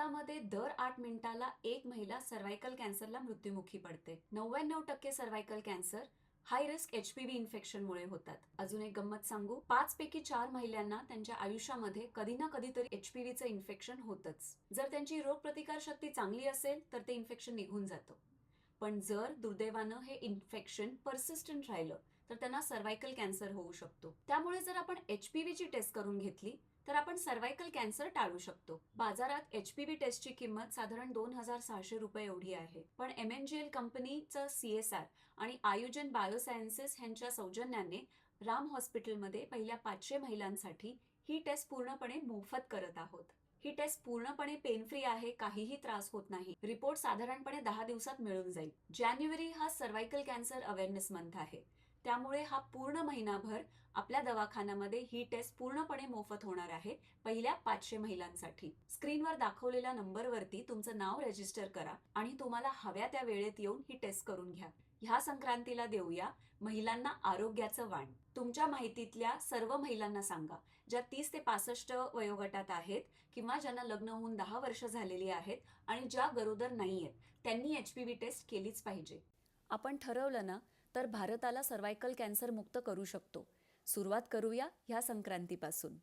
भारतामध्ये दर 8 मिनिटाला एक महिला सर्व्हायकल कॅन्सरला मृत्युमुखी पडते. 99% cervical cancer high risk HPV इन्फेक्शनमुळे होतात. अजून एक गंमत सांगू, 5 पैकी 4 महिलांना त्यांच्या आयुष्यामध्ये कधी ना कधीतरी एचपीव्हीचं इन्फेक्शन होतच. जर त्यांची रोगप्रतिकार शक्ती चांगली असेल तर ते इन्फेक्शन निघून जातं. पण जर दुर्दैवानं हे इन्फेक्शन पर्सिस्टंट राहिलं तर त्यांना सर्व्हायकल कॅन्सर होऊ शकतो. त्यामुळे जर आपण एचपीव्हीची टेस्ट करून घेतली तर आपण सर्व्हायकल कॅन्सर टाळू शकतो. बाजारात एचपीव्ही टेस्टची किंमत साधारण 2,600 रुपये एवढी आहे. पण एमएनजीएल कंपनीचं सीएसआर आणि आयुजन बायोसायन्सेस यांच्या सौजन्याने राम हॉस्पिटलमध्ये पहिल्या 500 महिलांसाठी ही टेस्ट पूर्णपणे मोफत करत आहोत. ही टेस्ट पूर्णपणे पेन फ्री आहे, काहीही त्रास होत नाही. रिपोर्ट साधारणपणे 10 दिवसात मिळून जाईल. जानेवारी हा सर्व्हायकल कॅन्सर अवेअरनेस मंथ आहे. त्यामुळे हा पूर्ण महिनाभर आपल्या दवाखान्यामध्ये ही टेस्ट पूर्णपणे मोफत होणार आहे पहिल्या 500 महिलांसाठी. स्क्रीनवर दाखवलेल्या नंबरवरती तुमचं नाव रजिस्टर करा आणि तुम्हाला हव्या त्या वेळेत येऊन ही टेस्ट करून घ्या. ह्या संक्रांतीला देऊया महिलांना आरोग्याचं वाण. तुमच्या माहितीतल्या सर्व महिलांना सांगा, ज्या 30 ते 65 वयोगटात आहेत किंवा ज्यांना लग्न होऊन 10 वर्ष झालेली आहेत आणि ज्या गरोदर नाहीयेत, त्यांनी एचपीव्ही टेस्ट केलीच पाहिजे. आपण ठरवलं ना तर भारताला सर्व्हायकल कॅन्सर मुक्त करू शकतो. सुरुवात करूया ह्या संक्रांतीपासून.